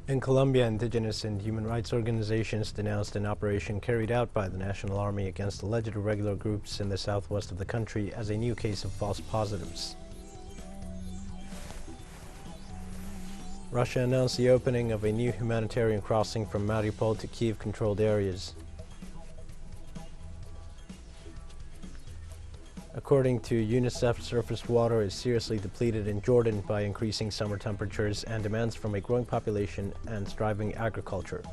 In Colombia, indigenous and human rights organizations denounced an operation carried out by the National Army against alleged irregular groups in the southwest of the country as a new case of false positives. Russia announced the opening of a new humanitarian crossing from Mariupol to Kiev-controlled areas. According to UNICEF, surface water is seriously depleted in Jordan by increasing summer temperatures and demands from a growing population and thriving agriculture.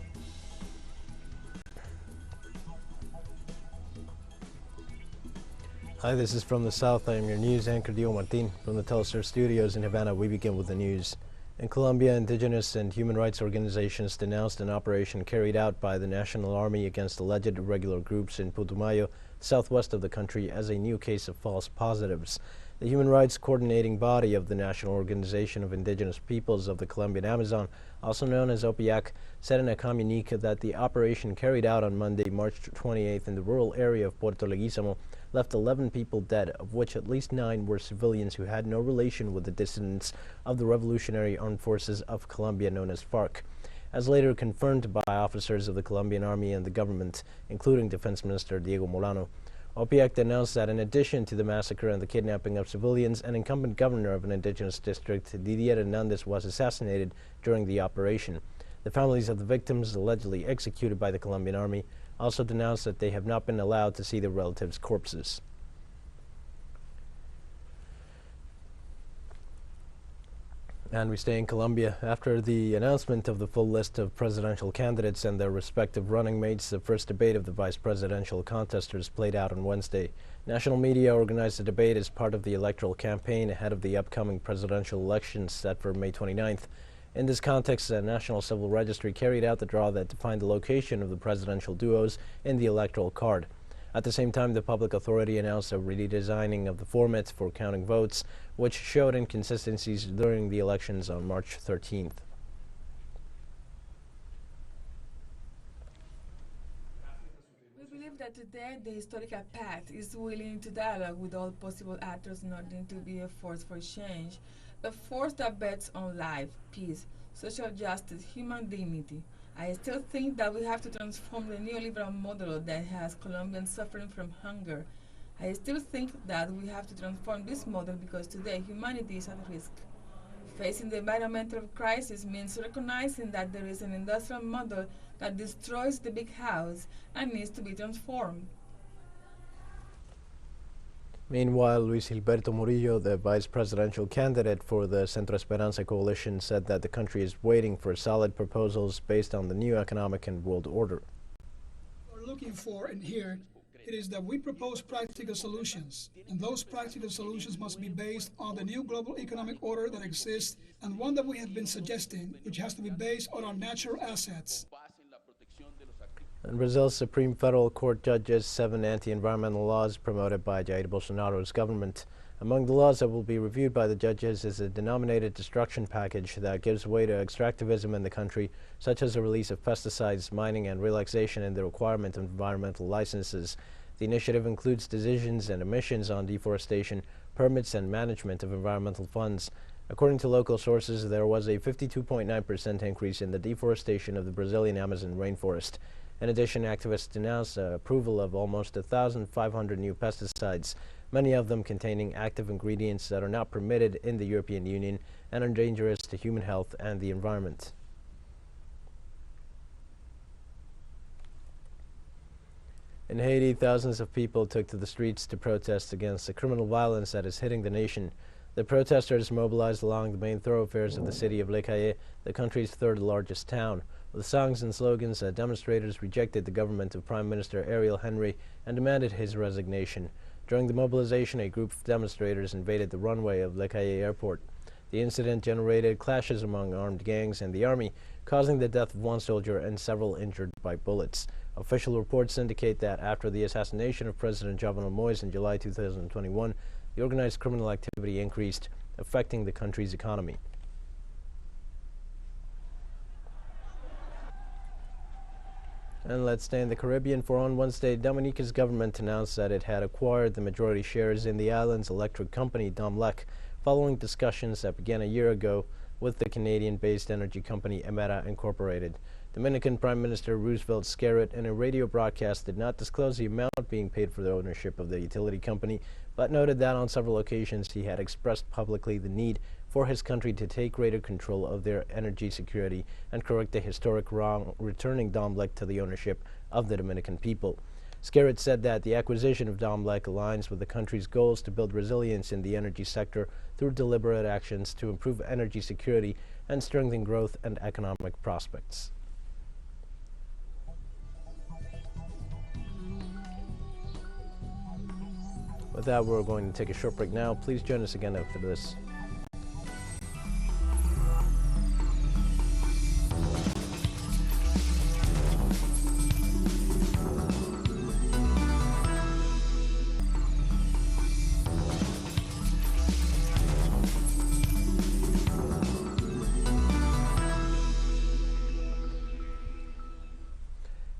Hi, this is From the South. I am your news anchor, Diego Martin. From the Telesur studios in Havana, we begin with the news. In Colombia, indigenous and human rights organizations denounced an operation carried out by the National Army against alleged irregular groups in Putumayo, southwest of the country, as a new case of false positives. The human rights coordinating body of the National Organization of Indigenous Peoples of the Colombian Amazon, also known as OPIAC, said in a communique that the operation carried out on Monday, March 28th in the rural area of Puerto Leguizamo left 11 people dead, of which at least 9 were civilians who had no relation with the dissidents of the Revolutionary Armed Forces of Colombia, known as FARC. As later confirmed by officers of the Colombian Army and the government, including Defense Minister Diego Molano, OPIAC announced that in addition to the massacre and the kidnapping of civilians, an incumbent governor of an indigenous district, Didier Hernandez, was assassinated during the operation. The families of the victims, allegedly executed by the Colombian Army, also denounced that they have not been allowed to see their relatives' corpses. And we stay in Colombia. After the announcement of the full list of presidential candidates and their respective running mates, the first debate of the vice presidential contesters played out on Wednesday. National media organized the debate as part of the electoral campaign ahead of the upcoming presidential elections set for May 29th. In this context, the National Civil Registry carried out the draw that defined the location of the presidential duos in the electoral card. At the same time, the public authority announced a redesigning of the format for counting votes, which showed inconsistencies during the elections on March 13th. We believe that today the historical pact is willing to dialogue with all possible actors in order to be a force for change, a force that bets on life, peace, social justice, human dignity. I still think that we have to transform the neoliberal model that has Colombians suffering from hunger. I still think that we have to transform this model because today humanity is at risk. Facing the environmental crisis means recognizing that there is an industrial model that destroys the big house and needs to be transformed. Meanwhile, Luis Gilberto Murillo, the vice presidential candidate for the Centro Esperanza coalition, said that the country is waiting for solid proposals based on the new economic and world order. What we're looking for in here, it is that we propose practical solutions, and those practical solutions must be based on the new global economic order that exists, and one that we have been suggesting, which has to be based on our natural assets. And Brazil's Supreme Federal Court judges 7 anti-environmental laws promoted by Jair Bolsonaro's government. Among the laws that will be reviewed by the judges is a denominated destruction package that gives way to extractivism in the country, such as the release of pesticides, mining, and relaxation in the requirement of environmental licenses. The initiative includes decisions and emissions on deforestation, permits, and management of environmental funds. According to local sources, there was a 52.9% increase in the deforestation of the Brazilian Amazon rainforest. In addition, activists denounced approval of almost 1,500 new pesticides, many of them containing active ingredients that are not permitted in the European Union and are dangerous to human health and the environment. In Haiti, thousands of people took to the streets to protest against the criminal violence that is hitting the nation. The protesters mobilized along the main thoroughfares of the city of Le Cayet, the country's third largest town. With songs and slogans, demonstrators rejected the government of Prime Minister Ariel Henry and demanded his resignation. During the mobilization, a group of demonstrators invaded the runway of Le Cayet Airport. The incident generated clashes among armed gangs and the army, causing the death of 1 soldier and several injured by bullets. Official reports indicate that after the assassination of President Jovenel Moïse in July 2021, the organized criminal activity increased, affecting the country's economy. And let's stay in the Caribbean, for on Wednesday, Dominica's government announced that it had acquired the majority shares in the island's electric company, Domlec, following discussions that began a year ago with the Canadian-based energy company Emera Incorporated. Dominican Prime Minister Roosevelt Scarrett, in a radio broadcast, did not disclose the amount being paid for the ownership of the utility company, but noted that on several occasions he had expressed publicly the need for his country to take greater control of their energy security and correct the historic wrong, returning Domlec to the ownership of the Dominican people. Scarrett said that the acquisition of Domlec aligns with the country's goals to build resilience in the energy sector through deliberate actions to improve energy security and strengthen growth and economic prospects. With that, we're going to take a short break now. Please join us again after this.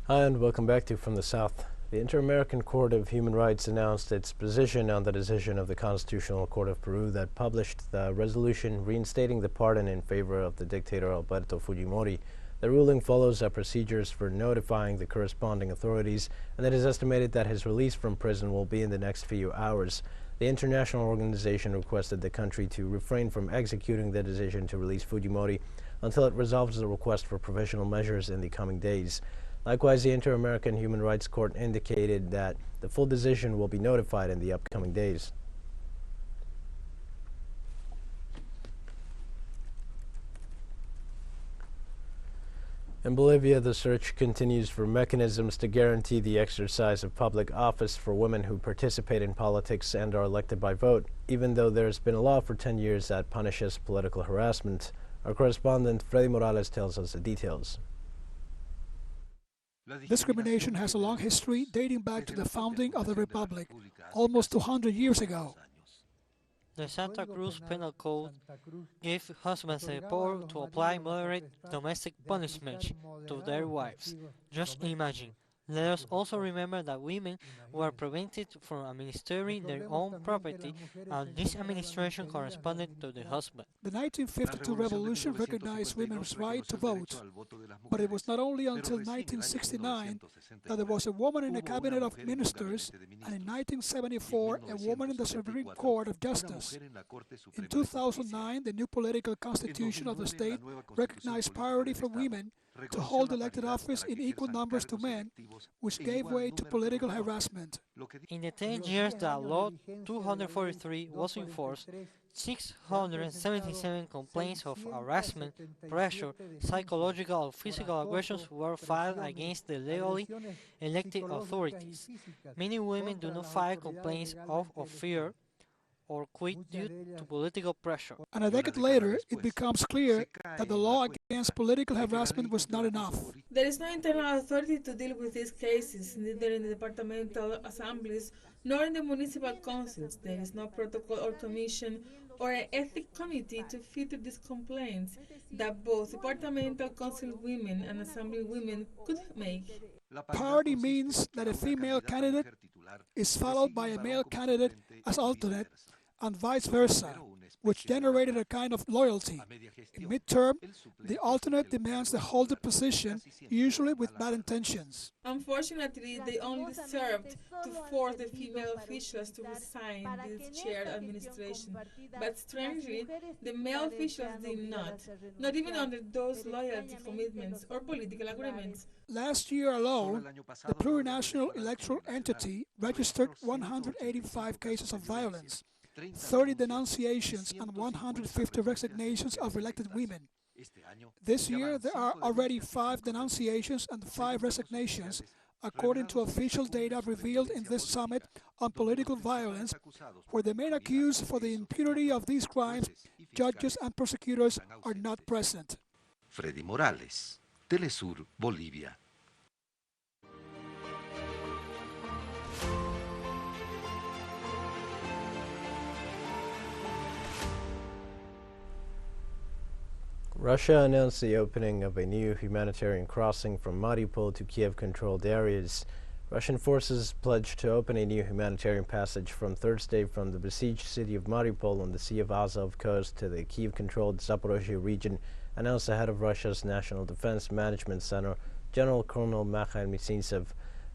Hi, and welcome back to From the South. The Inter-American Court of Human Rights announced its position on the decision of the Constitutional Court of Peru that published the resolution reinstating the pardon in favor of the dictator Alberto Fujimori. The ruling follows procedures for notifying the corresponding authorities, and it is estimated that his release from prison will be in the next few hours. The international organization requested the country to refrain from executing the decision to release Fujimori until it resolves the request for provisional measures in the coming days. Likewise, the Inter-American Human Rights Court indicated that the full decision will be notified in the upcoming days. In Bolivia, the search continues for mechanisms to guarantee the exercise of public office for women who participate in politics and are elected by vote, even though there's been a law for 10 years that punishes political harassment. Our correspondent, Freddy Morales, tells us the details. Discrimination has a long history dating back to the founding of the Republic, almost 200 years ago. The Santa Cruz Penal Code gave husbands the power to apply moderate domestic punishment to their wives. Just imagine. Let us also remember that women were prevented from administering their own property, and this administration corresponded to the husband. The 1952 revolution recognized women's right to vote, but it was not only until 1969 that there was a woman in the cabinet of ministers, and in 1974 a woman in the Supreme Court of Justice. In 2009, the new political constitution of the state recognized priority for women to hold elected office in equal numbers to men, which gave way to political harassment. In the 10 years that Law 243 was in force, 677 complaints of harassment, pressure, psychological or physical aggressions were filed against the legally elected authorities. Many women do not file complaints of fear or quit due to political pressure. And a decade later, it becomes clear that the law against political harassment was not enough. There is no internal authority to deal with these cases, neither in the departmental assemblies nor in the municipal councils. There is no protocol or commission or an ethic committee to filter these complaints that both departmental council women and assembly women could make. Parity means that a female candidate is followed by a male candidate as alternate, and vice versa, which generated a kind of loyalty. In midterm, the alternate demands the holder position, usually with bad intentions. Unfortunately, they only served to force the female officials to resign this shared administration. But strangely, the male officials did not even under those loyalty commitments or political agreements. Last year alone, the plurinational electoral entity registered 185 cases of violence, 30 denunciations and 150 resignations of elected women. This year, there are already 5 denunciations and 5 resignations, according to official data revealed in this summit on political violence, where the main accused for the impunity of these crimes, judges and prosecutors, are not present. Freddy Morales, Telesur, Bolivia. Russia announced the opening of a new humanitarian crossing from Mariupol to Kiev-controlled areas. Russian forces pledged to open a new humanitarian passage from Thursday from the besieged city of Mariupol on the Sea of Azov coast to the Kiev-controlled Zaporozhye region, announced the head of Russia's National Defense Management Center, General Colonel Mikhail Mizintsev.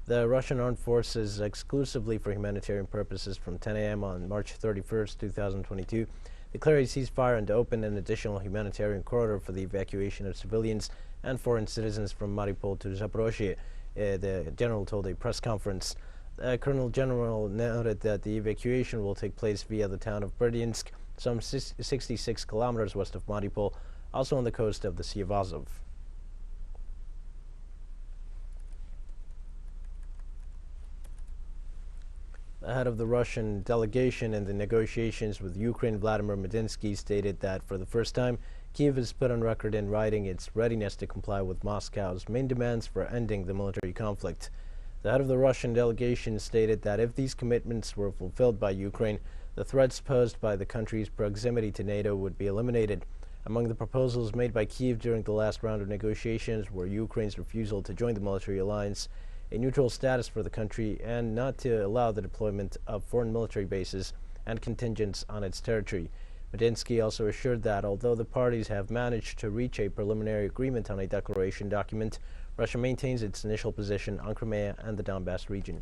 The Russian armed forces, exclusively for humanitarian purposes from 10 a.m. on March 31, 2022, declared a ceasefire and opened an additional humanitarian corridor for the evacuation of civilians and foreign citizens from Mariupol to Zaporozhye. The general told a press conference. The Colonel General noted that the evacuation will take place via the town of Berdyansk, some 66 kilometers west of Mariupol, also on the coast of the Sea of Azov. The head of the Russian delegation in the negotiations with Ukraine, Vladimir Medinsky, stated that for the first time, Kiev has put on record in writing its readiness to comply with Moscow's main demands for ending the military conflict. The head of the Russian delegation stated that if these commitments were fulfilled by Ukraine, the threats posed by the country's proximity to NATO would be eliminated. Among the proposals made by Kiev during the last round of negotiations were Ukraine's refusal to join the military alliance, a neutral status for the country, and not to allow the deployment of foreign military bases and contingents on its territory. Medinsky also assured that although the parties have managed to reach a preliminary agreement on a declaration document, Russia maintains its initial position on Crimea and the Donbass region.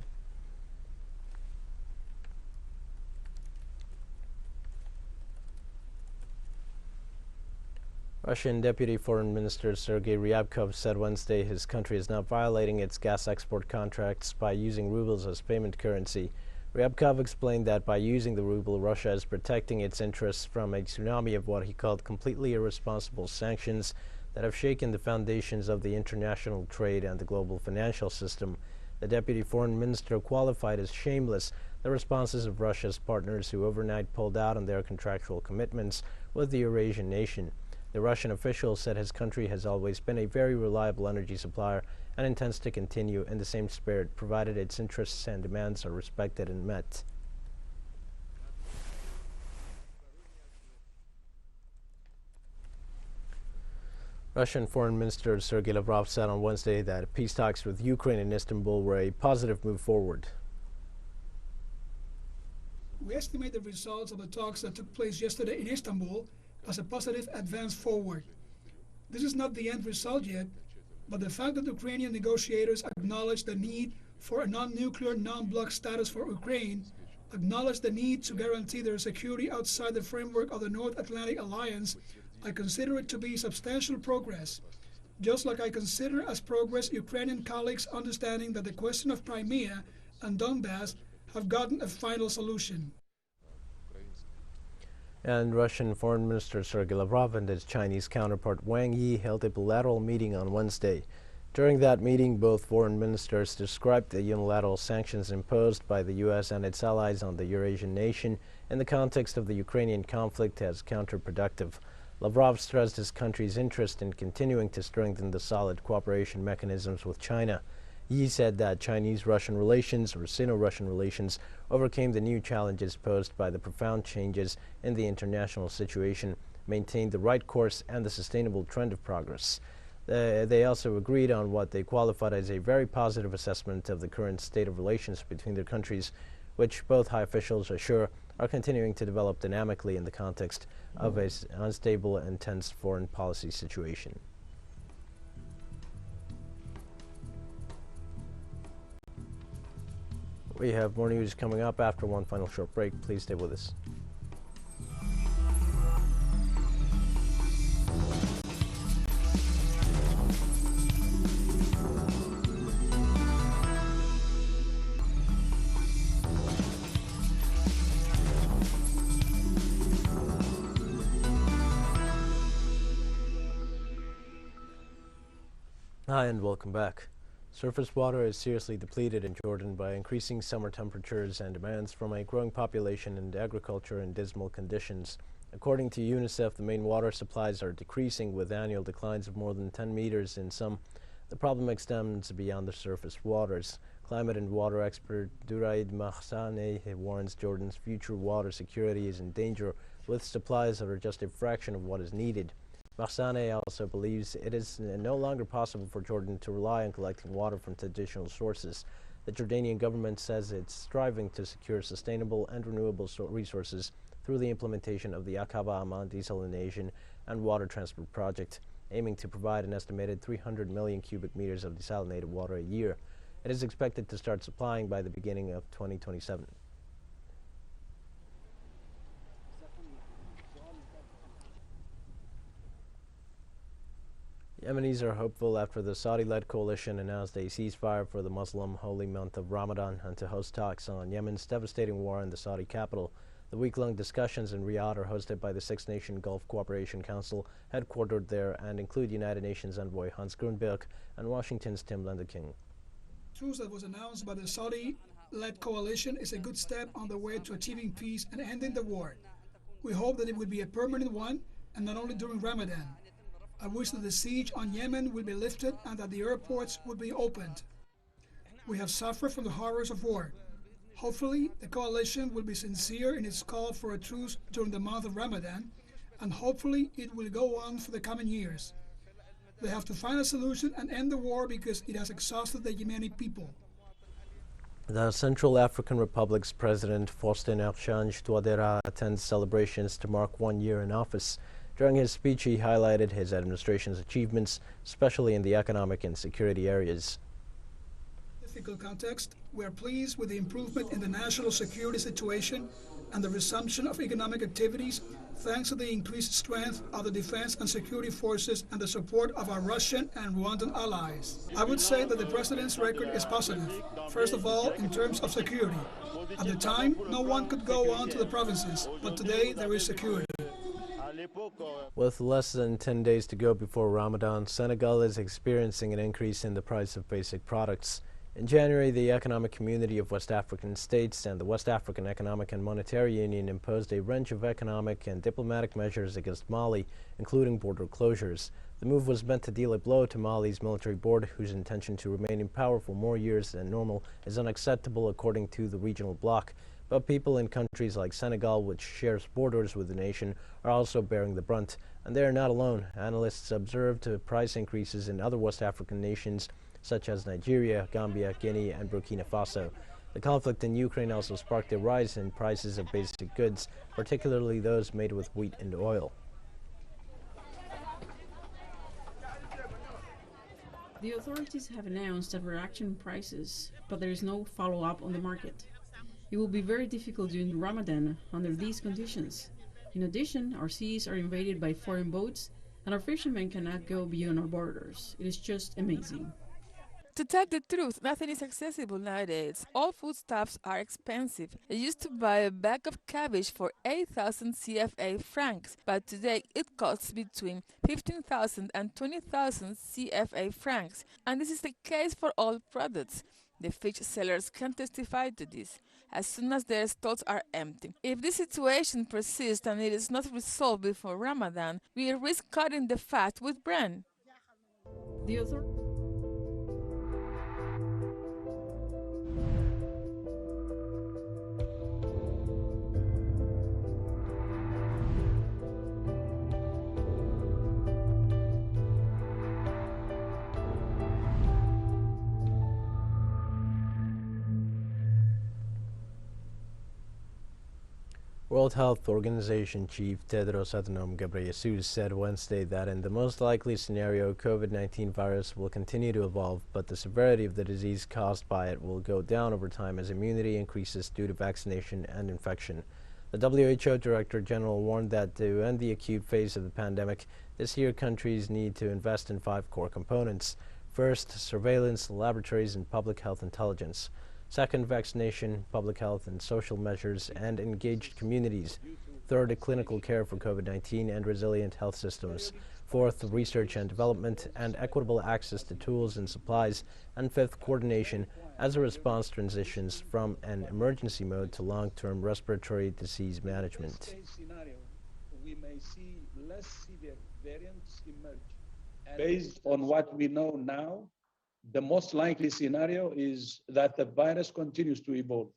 Russian Deputy Foreign Minister Sergei Ryabkov said Wednesday his country is not violating its gas export contracts by using rubles as payment currency. Ryabkov explained that by using the ruble, Russia is protecting its interests from a tsunami of what he called completely irresponsible sanctions that have shaken the foundations of the international trade and the global financial system. The Deputy Foreign Minister qualified as shameless the responses of Russia's partners who overnight pulled out on their contractual commitments with the Eurasian nation. The Russian official said his country has always been a very reliable energy supplier and intends to continue in the same spirit, provided its interests and demands are respected and met. Russian Foreign Minister Sergei Lavrov said on Wednesday that peace talks with Ukraine and Istanbul were a positive move forward. We estimate the results of the talks that took place yesterday in Istanbul as a positive advance forward. This is not the end result yet, but the fact that Ukrainian negotiators acknowledge the need for a non-nuclear, non-bloc status for Ukraine, acknowledge the need to guarantee their security outside the framework of the North Atlantic Alliance, I consider it to be substantial progress. Just like I consider as progress Ukrainian colleagues understanding that the question of Crimea and Donbass have gotten a final solution. And Russian Foreign Minister Sergei Lavrov and his Chinese counterpart Wang Yi held a bilateral meeting on Wednesday. During that meeting, both foreign ministers described the unilateral sanctions imposed by the U.S. and its allies on the Eurasian nation in the context of the Ukrainian conflict as counterproductive. Lavrov stressed his country's interest in continuing to strengthen the solid cooperation mechanisms with China. Yi said that Chinese-Russian relations, or Sino-Russian relations, overcame the new challenges posed by the profound changes in the international situation, maintained the right course and the sustainable trend of progress. They also agreed on what they qualified as a very positive assessment of the current state of relations between their countries, which both high officials assure are continuing to develop dynamically in the context of an unstable and tense foreign policy situation. We have more news coming up after one final short break. Please stay with us. Hi and welcome back. Surface water is seriously depleted in Jordan by increasing summer temperatures and demands from a growing population and agriculture in dismal conditions. According to UNICEF, the main water supplies are decreasing with annual declines of more than 10 meters in some. The problem extends beyond the surface waters. Climate and water expert Duraid Mahsaneh warns Jordan's future water security is in danger with supplies that are just a fraction of what is needed. Mahsaneh also believes it is no longer possible for Jordan to rely on collecting water from traditional sources. The Jordanian government says it's striving to secure sustainable and renewable resources through the implementation of the Aqaba Amman desalination and water transport project, aiming to provide an estimated 300 million cubic meters of desalinated water a year. It is expected to start supplying by the beginning of 2027. Yemenis are hopeful after the Saudi-led coalition announced a ceasefire for the Muslim holy month of Ramadan and to host talks on Yemen's devastating war in the Saudi capital. The week-long discussions in Riyadh are hosted by the Six-Nation Gulf Cooperation Council, headquartered there, and include United Nations envoy Hans Grunberg and Washington's Tim Lenderking. The truce that was announced by the Saudi-led coalition is a good step on the way to achieving peace and ending the war. We hope that it will be a permanent one, and not only during Ramadan. I wish that the siege on Yemen will be lifted and that the airports would be opened. We have suffered from the horrors of war. Hopefully, the coalition will be sincere in its call for a truce during the month of Ramadan, and hopefully it will go on for the coming years. They have to find a solution and end the war because it has exhausted the Yemeni people. The Central African Republic's President Faustin Archange Touadéra attends celebrations to mark 1 year in office. During his speech, he highlighted his administration's achievements, especially in the economic and security areas. Difficult context, we are pleased with the improvement in the national security situation and the resumption of economic activities thanks to the increased strength of the defense and security forces and the support of our Russian and Rwandan allies. I would say that the president's record is positive, first of all in terms of security. At the time, no one could go on to the provinces, but today there is security. With less than 10 days to go before Ramadan, Senegal is experiencing an increase in the price of basic products. In January, the Economic Community of West African States and the West African Economic and Monetary Union imposed a range of economic and diplomatic measures against Mali, including border closures. The move was meant to deal a blow to Mali's military board, whose intention to remain in power for more years than normal is unacceptable according to the regional bloc. But people in countries like Senegal, which shares borders with the nation, are also bearing the brunt. And they are not alone. Analysts observed price increases in other West African nations, such as Nigeria, Gambia, Guinea, and Burkina Faso. The conflict in Ukraine also sparked a rise in prices of basic goods, particularly those made with wheat and oil. The authorities have announced a reduction in prices, but there is no follow-up on the market. It will be very difficult during Ramadan under these conditions. In addition, our seas are invaded by foreign boats, and our fishermen cannot go beyond our borders. It is just amazing. To tell the truth, nothing is accessible nowadays. All foodstuffs are expensive. I used to buy a bag of cabbage for 8,000 CFA francs, but today it costs between 15,000 and 20,000 CFA francs. And this is the case for all products. The fish sellers can testify to this. As soon as their stores are empty. If this situation persists and it is not resolved before Ramadan, we risk cutting the fat with bran. The World Health Organization Chief Tedros Adhanom Ghebreyesus said Wednesday that in the most likely scenario, COVID-19 virus will continue to evolve, but the severity of the disease caused by it will go down over time as immunity increases due to vaccination and infection. The WHO Director General warned that to end the acute phase of the pandemic, this year countries need to invest in 5 core components. First, surveillance, laboratories, and public health intelligence. Second, vaccination, public health and social measures, and engaged communities. Third, clinical care for COVID-19 and resilient health systems. Fourth, research and development and equitable access to tools and supplies. And fifth, coordination as a response transitions from an emergency mode to long-term respiratory disease management. We may see less severe variants emerge. Based on what we know now, the most likely scenario is that the virus continues to evolve,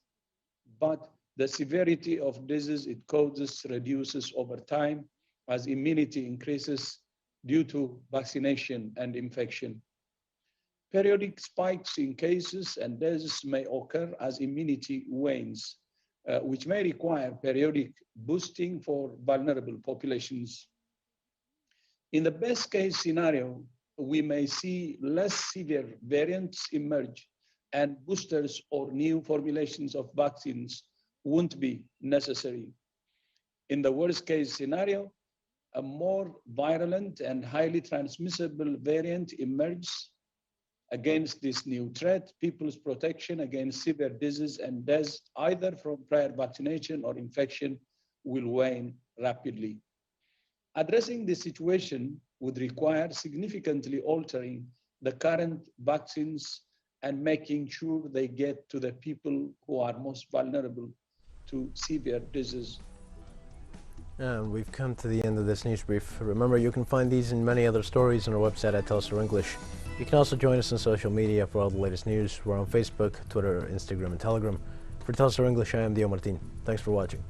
but the severity of disease it causes reduces over time as immunity increases due to vaccination and infection. Periodic spikes in cases and deaths may occur as immunity wanes, which may require periodic boosting for vulnerable populations. In the best case scenario, we may see less severe variants emerge and boosters or new formulations of vaccines won't be necessary. In the worst case scenario, a more virulent and highly transmissible variant emerges. Against this new threat, people's protection against severe disease and death, either from prior vaccination or infection, will wane rapidly. Addressing this situation would require significantly altering the current vaccines and making sure they get to the people who are most vulnerable to severe disease. And we've come to the end of this news brief. Remember, you can find these and many other stories on our website at Telstar English. You can also join us on social media for all the latest news. We're on Facebook, Twitter, Instagram, and Telegram. For Telstar English, I am Dio Martin. Thanks for watching.